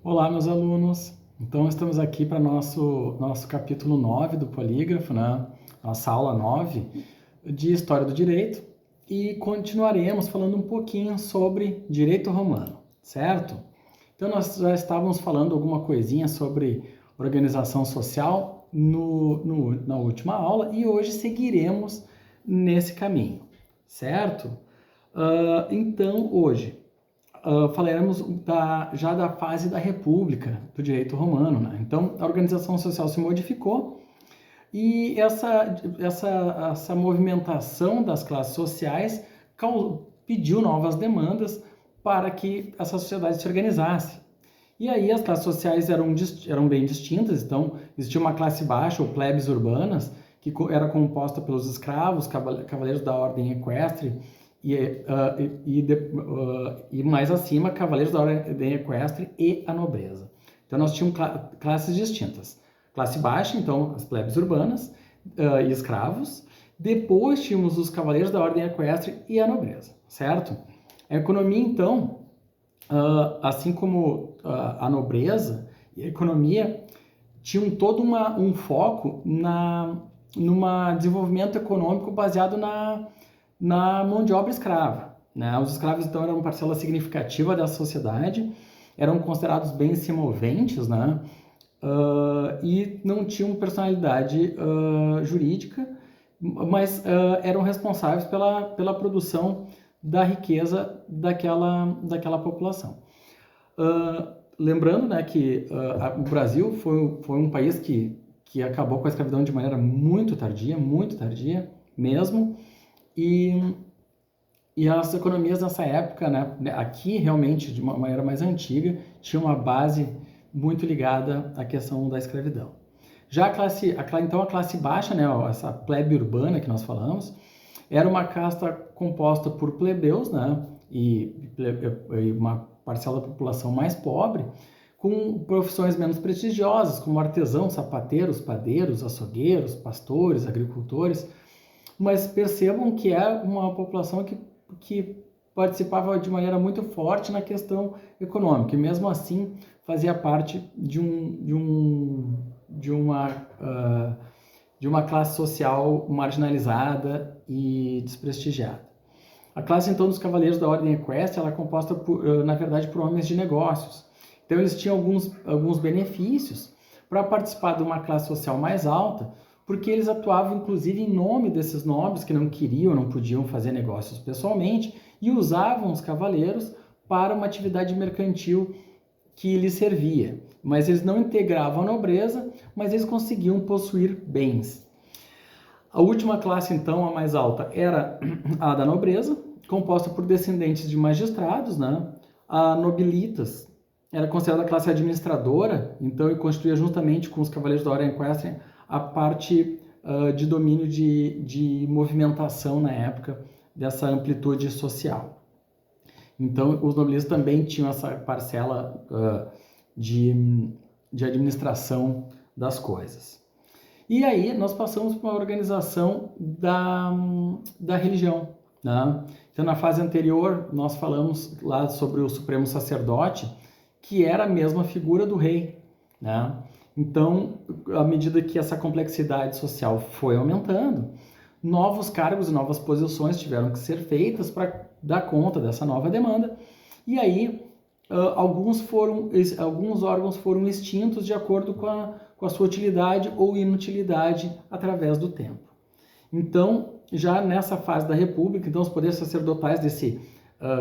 Olá, meus alunos. Então, estamos aqui para nosso capítulo 9 do Polígrafo, né? Nossa aula 9 de História do Direito, e continuaremos falando um pouquinho sobre Direito Romano, certo? Então, nós já estávamos falando alguma coisinha sobre organização social na última aula, e hoje seguiremos nesse caminho, certo? Então, hoje falaremos já da fase da República, do direito romano, né? Então, a organização social se modificou e essa movimentação das classes sociais pediu novas demandas para que essa sociedade se organizasse. E aí as classes sociais eram bem distintas, então existia uma classe baixa, ou plebes urbanas, que era composta pelos escravos, cavaleiros da ordem equestre, e mais acima, cavaleiros da ordem equestre e a nobreza. Então nós tínhamos classes distintas. Classe baixa, então, as plebes urbanas e escravos. Depois tínhamos os cavaleiros da ordem equestre e a nobreza, certo? A economia, então, assim como a nobreza e a economia, tinham todo um foco num desenvolvimento econômico baseado na mão de obra escrava, né? Os escravos, então, eram uma parcela significativa da sociedade, eram considerados bens semoventes, né? E não tinham personalidade jurídica, mas eram responsáveis pela produção da riqueza daquela população. Lembrando, né, que o Brasil foi um país que acabou com a escravidão de maneira muito tardia mesmo, e as economias nessa época, né, aqui realmente de uma maneira mais antiga, tinham uma base muito ligada à questão da escravidão. Já então a classe baixa, né, essa plebe urbana que nós falamos, era uma casta composta por plebeus, né, e uma parcela da população mais pobre, com profissões menos prestigiosas, como artesãos, sapateiros, padeiros, açougueiros, pastores, agricultores. Mas percebam que é uma população que participava de maneira muito forte na questão econômica, e mesmo assim fazia parte de uma classe social marginalizada e desprestigiada. A classe, então, dos cavaleiros da ordem equestre, ela é composta, na verdade, por homens de negócios. Então, eles tinham alguns benefícios para participar de uma classe social mais alta, porque eles atuavam, inclusive, em nome desses nobres que não queriam, não podiam fazer negócios pessoalmente, e usavam os cavaleiros para uma atividade mercantil que lhes servia. Mas eles não integravam a nobreza, mas eles conseguiam possuir bens. A última classe, então, a mais alta, era a da nobreza, composta por descendentes de magistrados, né? A nobilitas era considerada a classe administradora, então, e constituía juntamente com os cavaleiros da ordem equestre a parte de domínio de movimentação na época dessa amplitude social. Então, os nobilitas também tinham essa parcela de administração das coisas. E aí nós passamos para uma organização da religião, né? Então, na fase anterior, nós falamos lá sobre o supremo sacerdote, que era a mesma figura do rei, né? Então, à medida que essa complexidade social foi aumentando, novos cargos e novas posições tiveram que ser feitas para dar conta dessa nova demanda, e aí alguns órgãos foram extintos de acordo com a sua utilidade ou inutilidade através do tempo. Então, já nessa fase da República, então os poderes sacerdotais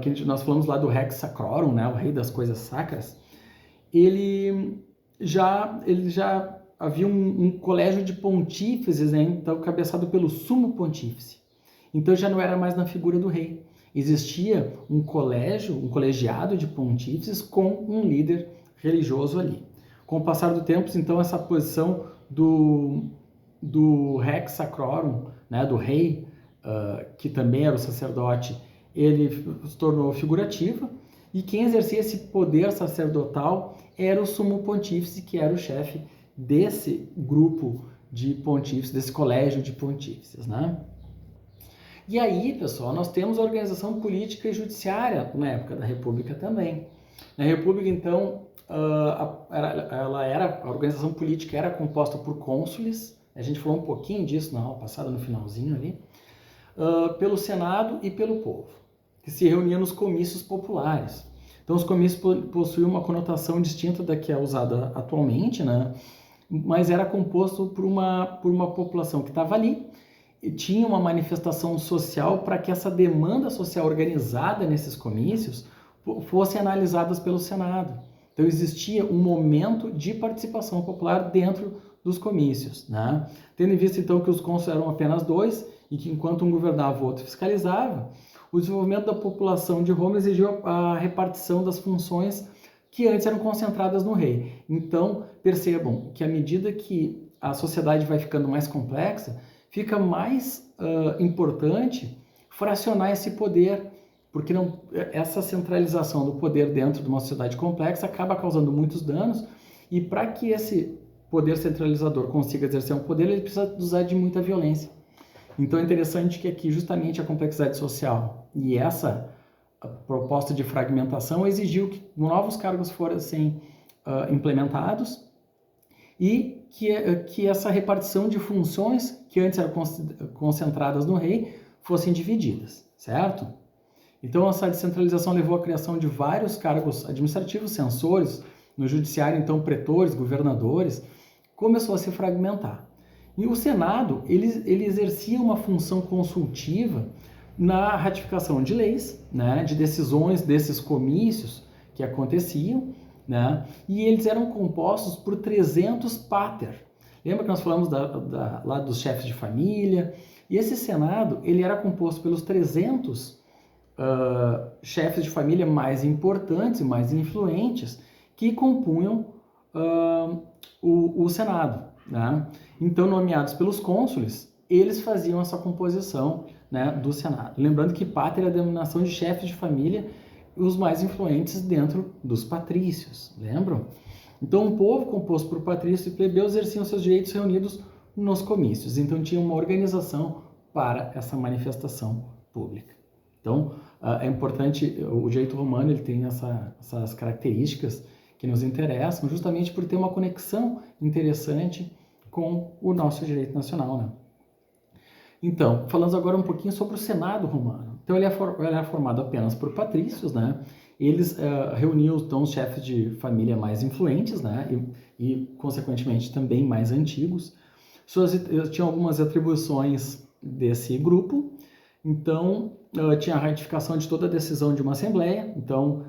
que nós falamos lá do Rex Sacrorum, né, o rei das coisas sacras, ele já havia um colégio de pontífices, né, então cabeçado pelo sumo pontífice. Então já não era mais na figura do rei. Existia um colegiado de pontífices com um líder religioso ali. Com o passar do tempo, então, essa posição do Rex Sacrorum, né, do rei, que também era o sacerdote, ele se tornou figurativa, e quem exercia esse poder sacerdotal era o sumo pontífice, que era o chefe desse grupo de pontífices, desse colégio de pontífices, né? E aí, pessoal, nós temos a organização política e judiciária na época da República também. Na República, então, a organização política era composta por cônsules, a gente falou um pouquinho disso na aula passada, no finalzinho ali, pelo Senado e pelo povo, que se reunia nos comícios populares. Então, os comícios possuíam uma conotação distinta da que é usada atualmente, né? Mas era composto por uma população que estava ali e tinha uma manifestação social para que essa demanda social organizada nesses comícios fosse analisadas pelo Senado. Então, existia um momento de participação popular dentro dos comícios, né? Tendo em vista, então, que os cônsules eram apenas dois e que, enquanto um governava, o outro fiscalizava, o desenvolvimento da população de Roma exigiu a repartição das funções que antes eram concentradas no rei. Então, percebam que à medida que a sociedade vai ficando mais complexa, fica mais importante fracionar esse poder, porque essa centralização do poder dentro de uma sociedade complexa acaba causando muitos danos, e para que esse poder centralizador consiga exercer um poder, ele precisa usar de muita violência. Então é interessante que aqui justamente a complexidade social e essa proposta de fragmentação exigiu que novos cargos fossem implementados e que essa repartição de funções que antes eram concentradas no rei fossem divididas, certo? Então essa descentralização levou à criação de vários cargos administrativos, censores, no judiciário então pretores, governadores, começou a se fragmentar. E o Senado, ele exercia uma função consultiva na ratificação de leis, né, de decisões desses comícios que aconteciam, né, e eles eram compostos por 300 pater. Lembra que nós falamos lá dos chefes de família? E esse Senado, ele era composto pelos 300 chefes de família mais importantes e mais influentes que compunham o Senado, né? Então, nomeados pelos cônsules, eles faziam essa composição, né, do Senado. Lembrando que pater é a denominação de chefes de família, os mais influentes dentro dos patrícios, lembram? Então, um povo composto por patrícios e plebeus exerciam seus direitos reunidos nos comícios. Então, tinha uma organização para essa manifestação pública. Então, é importante, o direito romano ele tem essas características que nos interessam, justamente por ter uma conexão interessante com o nosso direito nacional, né? Então, falando agora um pouquinho sobre o Senado romano. Então, ele era formado apenas por patrícios, né? Eles reuniam, então, os chefes de família mais influentes, né? E consequentemente, também mais antigos. Tinham algumas atribuições desse grupo. Então, tinha a ratificação de toda a decisão de uma assembleia. Então,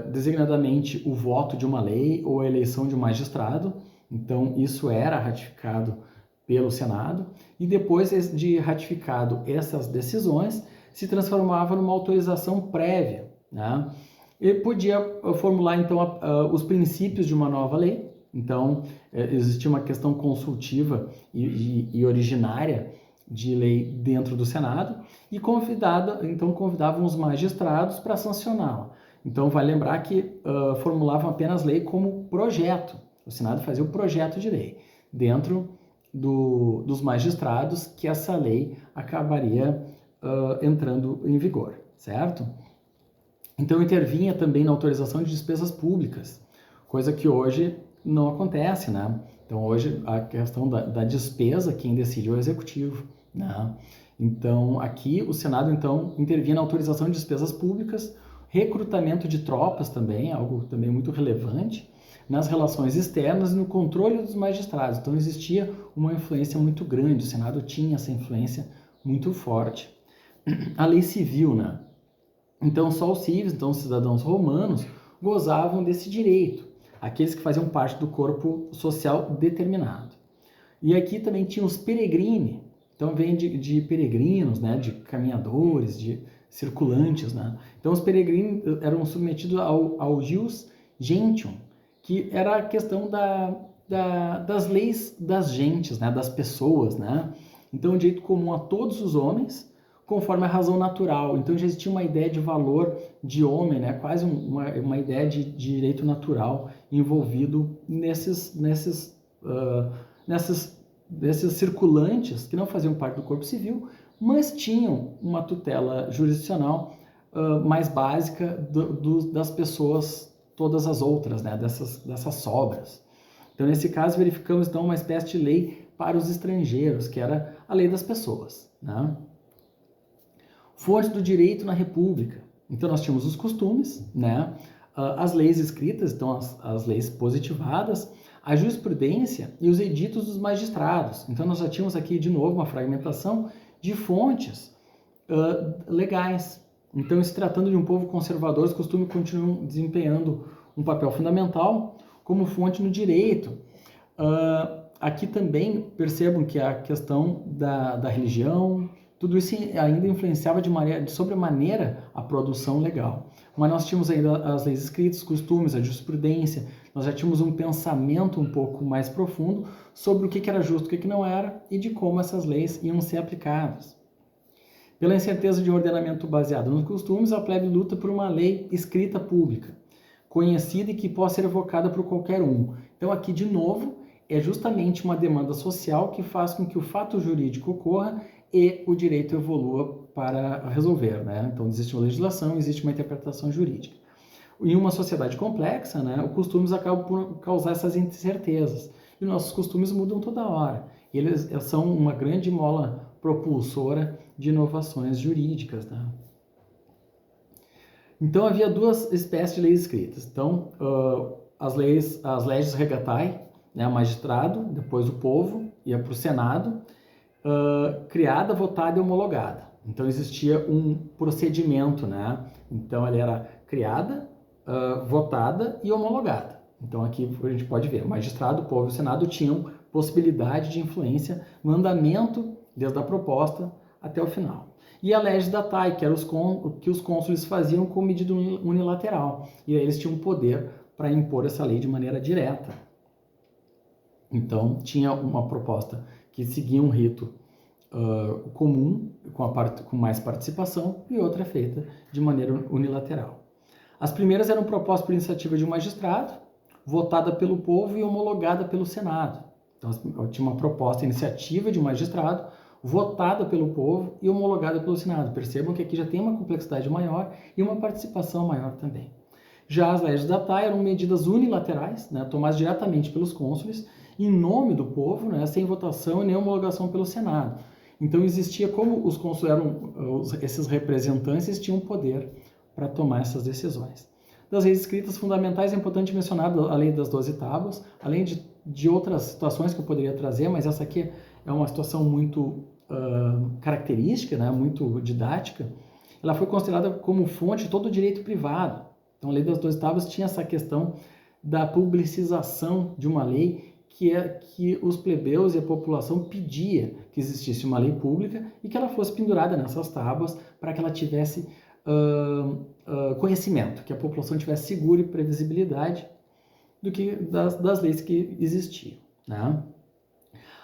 designadamente, o voto de uma lei ou a eleição de um magistrado. Então, isso era ratificado pelo Senado, e depois de ratificado essas decisões, se transformava numa autorização prévia, né? Ele podia formular, então, os princípios de uma nova lei. Então, existia uma questão consultiva e originária de lei dentro do Senado, e convidavam os magistrados para sancioná-la. Então, vai lembrar que formulavam apenas lei como projeto. O Senado fazia o projeto de lei dentro dos magistrados, que essa lei acabaria entrando em vigor, certo? Então, intervinha também na autorização de despesas públicas, coisa que hoje não acontece, né? Então, hoje, a questão da despesa, quem decide é o executivo, né? Então, aqui, o Senado, então, intervinha na autorização de despesas públicas, recrutamento de tropas também, algo também muito relevante, nas relações externas e no controle dos magistrados. Então, existia uma influência muito grande, o Senado tinha essa influência muito forte. A lei civil, né? Então, só os civis, então os cidadãos romanos, gozavam desse direito, aqueles que faziam parte do corpo social determinado. E aqui também tinha os peregrini, então vem de peregrinos, né? De caminhadores, de circulantes, né? Então, os peregrinos eram submetidos ao jus gentium, que era a questão das leis das gentes, né, das pessoas, né? Então, o direito comum a todos os homens, conforme a razão natural. Então, já existia uma ideia de valor de homem, né? Quase uma ideia de direito natural envolvido nesses circulantes que não faziam parte do corpo civil, mas tinham uma tutela jurisdicional mais básica das pessoas todas as outras, né, dessas sobras. Então, nesse caso, verificamos então uma espécie de lei para os estrangeiros, que era a lei das pessoas, né? Fonte do direito na República. Então, nós tínhamos os costumes, né? As leis escritas, então as leis positivadas, a jurisprudência e os editos dos magistrados. Então, nós já tínhamos aqui, de novo, uma fragmentação de fontes legais. Então, se tratando de um povo conservador, os costumes continuam desempenhando um papel fundamental como fonte no direito. Aqui também percebam que a questão da religião, tudo isso ainda influenciava de sobremaneira a produção legal. Mas nós tínhamos ainda as leis escritas, costumes, a jurisprudência, nós já tínhamos um pensamento um pouco mais profundo sobre o que era justo, o que não era e de como essas leis iam ser aplicadas. Pela incerteza de um ordenamento baseado nos costumes, a plebe luta por uma lei escrita pública, conhecida e que possa ser evocada por qualquer um. Então aqui, de novo, é justamente uma demanda social que faz com que o fato jurídico ocorra e o direito evolua para resolver, né? Então existe uma legislação, existe uma interpretação jurídica. Em uma sociedade complexa, né, os costumes acabam por causar essas incertezas. E nossos costumes mudam toda hora. E eles são uma grande mola propulsora de inovações jurídicas, né? Então havia duas espécies de leis escritas. Então as leges regatae, né, magistrado, depois o povo ia para o Senado, criada, votada e homologada. Então existia um procedimento, né? Então ela era criada, votada e homologada. Então aqui a gente pode ver, o magistrado, o povo e o Senado tinham possibilidade de influência no andamento desde a proposta até o final. E a legis datae, que era o que os cônsules faziam com medida unilateral. E aí eles tinham poder para impor essa lei de maneira direta. Então tinha uma proposta que seguia um rito comum, com mais participação, e outra feita de maneira unilateral. As primeiras eram propostas por iniciativa de um magistrado, votada pelo povo e homologada pelo Senado. Então, tinha uma proposta, iniciativa de um magistrado, votada pelo povo e homologada pelo Senado. Percebam que aqui já tem uma complexidade maior e uma participação maior também. Já as leis datae eram medidas unilaterais, né, tomadas diretamente pelos cônsules, em nome do povo, né, sem votação e nem homologação pelo Senado. Então existia, como os cônsules eram esses representantes, tinham poder para tomar essas decisões. Das leis escritas fundamentais é importante mencionar a lei das 12 tábuas, além de outras situações que eu poderia trazer, mas essa aqui é uma situação muito característica, né, muito didática. Ela foi considerada como fonte de todo o direito privado. Então a lei das 12 tábuas tinha essa questão da publicização de uma lei que os plebeus e a população pedia que existisse uma lei pública e que ela fosse pendurada nessas tábuas para que ela tivesse conhecimento, que a população tivesse segura e previsibilidade do que das leis que existiam, né?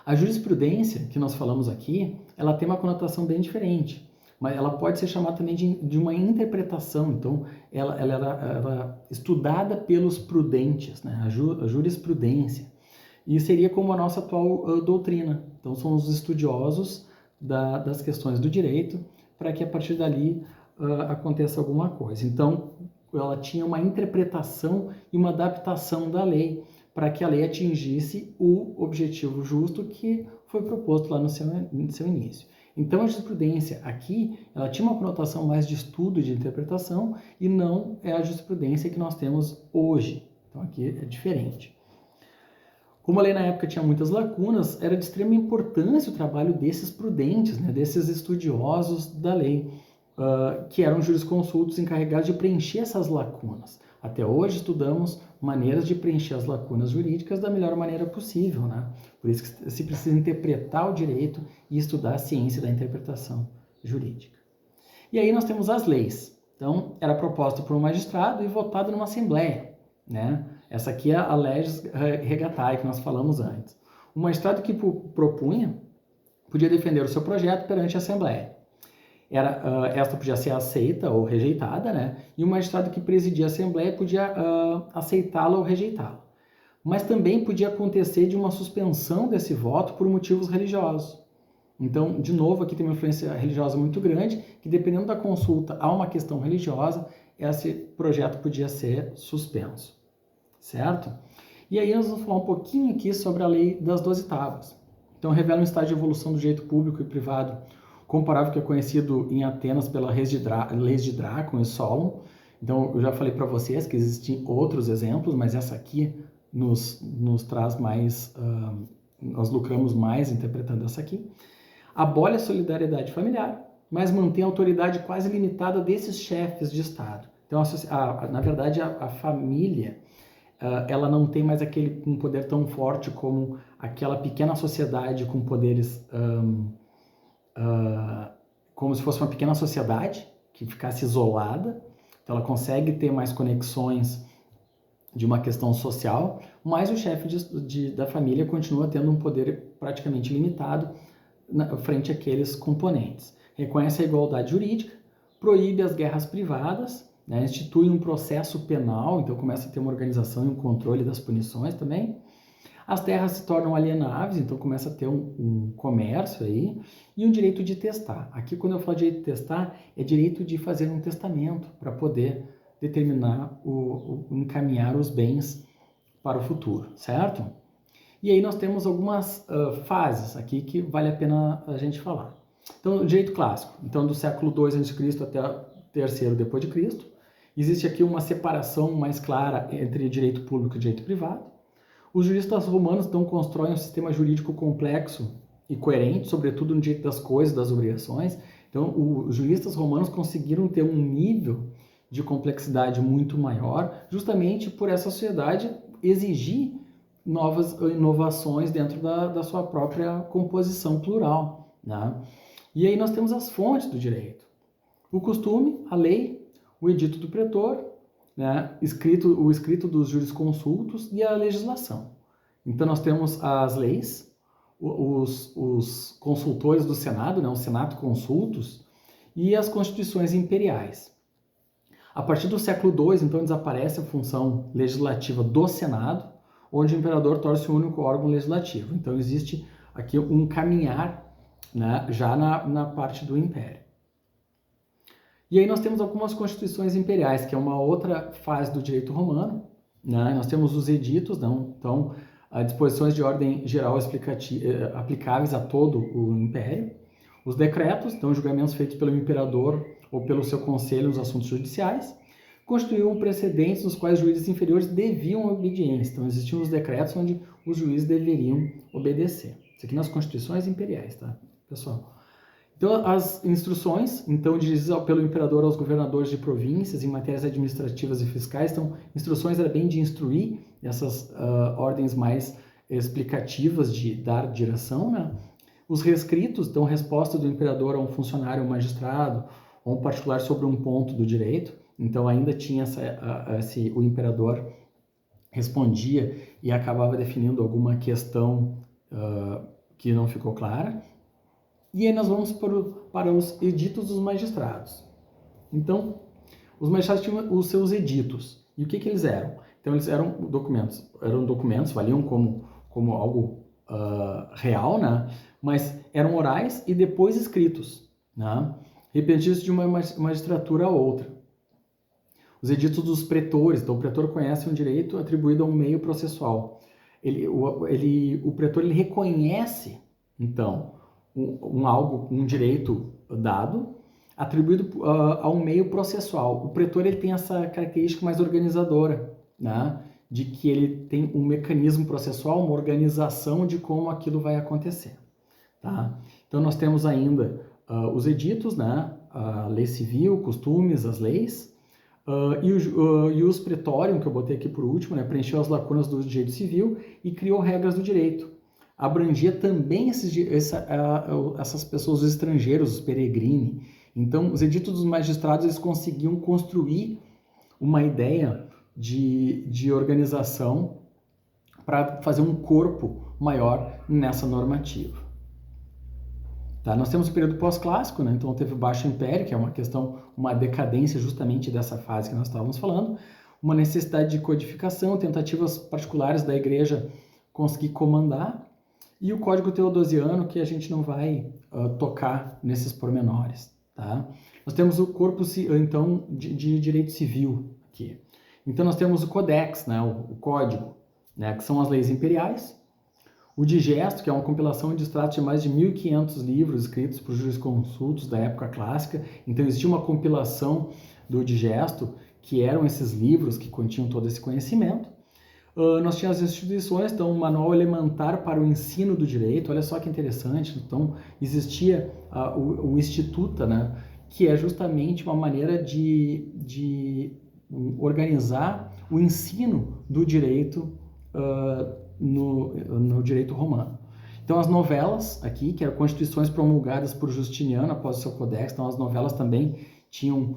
A jurisprudência que nós falamos aqui, ela tem uma conotação bem diferente, mas ela pode ser chamada também de uma interpretação. Então ela era estudada pelos prudentes, né? A jurisprudência, e seria como a nossa atual doutrina. Então são os estudiosos das questões do direito, para que a partir dali aconteça alguma coisa. Então, ela tinha uma interpretação e uma adaptação da lei para que a lei atingisse o objetivo justo que foi proposto lá no seu início. Então, a jurisprudência aqui, ela tinha uma conotação mais de estudo e de interpretação e não é a jurisprudência que nós temos hoje. Então, aqui é diferente. Como a lei na época tinha muitas lacunas, era de extrema importância o trabalho desses prudentes, né, desses estudiosos da lei, que eram jurisconsultos encarregados de preencher essas lacunas. Até hoje estudamos maneiras de preencher as lacunas jurídicas da melhor maneira possível, né? Por isso que se precisa interpretar o direito e estudar a ciência da interpretação jurídica. E aí nós temos as leis. Então, era proposta por um magistrado e votada numa assembleia, né? Essa aqui é a legis regatae que nós falamos antes. O magistrado que propunha podia defender o seu projeto perante a assembleia. Esta podia ser aceita ou rejeitada, né? E o magistrado que presidia a assembleia podia aceitá-la ou rejeitá-la. Mas também podia acontecer de uma suspensão desse voto por motivos religiosos. Então, de novo, aqui tem uma influência religiosa muito grande, que dependendo da consulta a uma questão religiosa, esse projeto podia ser suspenso, certo? E aí nós vamos falar um pouquinho aqui sobre a lei das 12 tábuas. Então, revela um estágio de evolução do direito público e privado comparável que é conhecido em Atenas pela leis de Drácon e Solon. Então, eu já falei para vocês que existem outros exemplos, mas essa aqui nos traz mais, nós lucramos mais interpretando essa aqui. Abole a solidariedade familiar, mas mantém a autoridade quase limitada desses chefes de Estado. Então, na verdade, a família, ela não tem mais um poder tão forte como aquela pequena sociedade com poderes, como se fosse uma pequena sociedade que ficasse isolada. Então, ela consegue ter mais conexões de uma questão social, mas o chefe da família continua tendo um poder praticamente limitado frente àqueles componentes. Reconhece a igualdade jurídica, proíbe as guerras privadas, né, institui um processo penal, então começa a ter uma organização e um controle das punições também. As terras se tornam alienáveis, então começa a ter um comércio aí, e um direito de testar. Aqui, quando eu falo de direito de testar, é direito de fazer um testamento para poder determinar, encaminhar os bens para o futuro, certo? E aí nós temos algumas fases aqui que vale a pena a gente falar. Então, o direito clássico, então do século II a.C. até o terceiro depois de Cristo, existe aqui uma separação mais clara entre direito público e direito privado. Os juristas romanos então constroem um sistema jurídico complexo e coerente, sobretudo no direito das coisas, das obrigações. Então, os juristas romanos conseguiram ter um nível de complexidade muito maior, justamente por essa sociedade exigir novas inovações dentro da sua própria composição plural, né? E aí nós temos as fontes do direito. O costume, a lei, o edito do pretor, né? O escrito dos jurisconsultos e a legislação. Então nós temos as leis, os consultores do Senado, né? O Senato Consultus, e as constituições imperiais. A partir do século II, então, desaparece a função legislativa do Senado, onde o imperador torna-se o único órgão legislativo. Então, existe aqui um caminhar, né, já na parte do Império. E aí nós temos algumas constituições imperiais, que é uma outra fase do direito romano, né? Nós temos os editos, então, disposições de ordem geral aplicáveis a todo o Império. Os decretos, então, julgamentos feitos pelo imperador ou pelo seu conselho nos assuntos judiciais, constituíam precedentes nos quais os juízes inferiores deviam obediência. Então, existiam os decretos onde os juízes deveriam obedecer. Isso aqui nas constituições imperiais, tá, pessoal? Então, as instruções, então, dirigidas pelo imperador aos governadores de províncias em matérias administrativas e fiscais. Então, instruções era bem de instruir essas ordens mais explicativas de dar direção, né? Os rescritos, então, resposta do imperador a um funcionário, um magistrado, ou um particular sobre um ponto do direito. Então, ainda tinha o imperador respondia e acabava definindo alguma questão que não ficou clara. E aí nós vamos para os editos dos magistrados. Então, os magistrados tinham os seus editos. E o que eles eram? Então, eles eram documentos, valiam como algo real, né? Mas eram orais e depois escritos, né? Repetidos de uma magistratura a outra. Os editos dos pretores, então o pretor conhece um direito atribuído a um meio processual. O pretor ele reconhece, então, um direito dado atribuído a um meio processual. O pretor ele tem essa característica mais organizadora, né? De que ele tem um mecanismo processual, uma organização de como aquilo vai acontecer. Tá? Então nós temos ainda os editos, né? A lei civil, costumes, as leis, e os pretorium, que eu botei aqui por último, né? Preencheu as lacunas do direito civil e criou regras do direito. Abrangia também essas pessoas, os estrangeiros, os peregrini. Então, os editos dos magistrados eles conseguiam construir uma ideia de organização para fazer um corpo maior nessa normativa. Tá? Nós temos o período pós-clássico, né? Então teve o Baixo Império, que é uma decadência justamente dessa fase que nós estávamos falando, uma necessidade de codificação, tentativas particulares da igreja conseguir comandar, e o Código Teodosiano, que a gente não vai tocar nesses pormenores. Tá? Nós temos o corpo, então, de direito civil aqui. Então, nós temos o Codex, né, o Código, né, que são as leis imperiais. O Digesto, que é uma compilação de extratos de mais de 1.500 livros escritos por jurisconsultos da época clássica. Então, existia uma compilação do Digesto, que eram esses livros que continham todo esse conhecimento. Nós tínhamos as instituições, então, o Manual Elementar para o Ensino do Direito. Olha só que interessante. Então, existia o Instituta, né, que é justamente uma maneira de organizar o ensino do direito no direito romano. Então, as novelas aqui, que eram constituições promulgadas por Justiniano após o seu Codex, então as novelas também tinham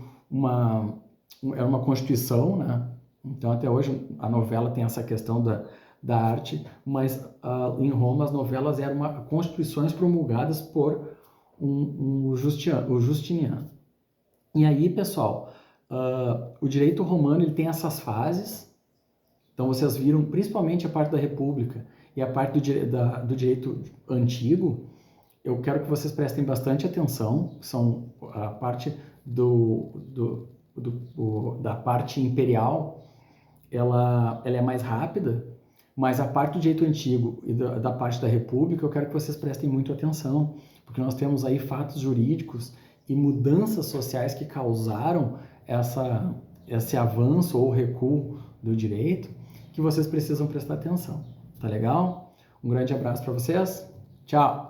era uma constituição, né? Então, até hoje, a novela tem essa questão da arte, mas em Roma as novelas eram constituições promulgadas por o Justiniano. E aí, pessoal, o direito romano ele tem essas fases. Então, vocês viram principalmente a parte da República e a parte do direito antigo. Eu quero que vocês prestem bastante atenção, são a parte da parte imperial, ela é mais rápida, mas a parte do direito antigo e da parte da República, eu quero que vocês prestem muito atenção, porque nós temos aí fatos jurídicos e mudanças sociais que causaram esse avanço ou recuo do direito, que vocês precisam prestar atenção. Tá legal? Um grande abraço para vocês. Tchau!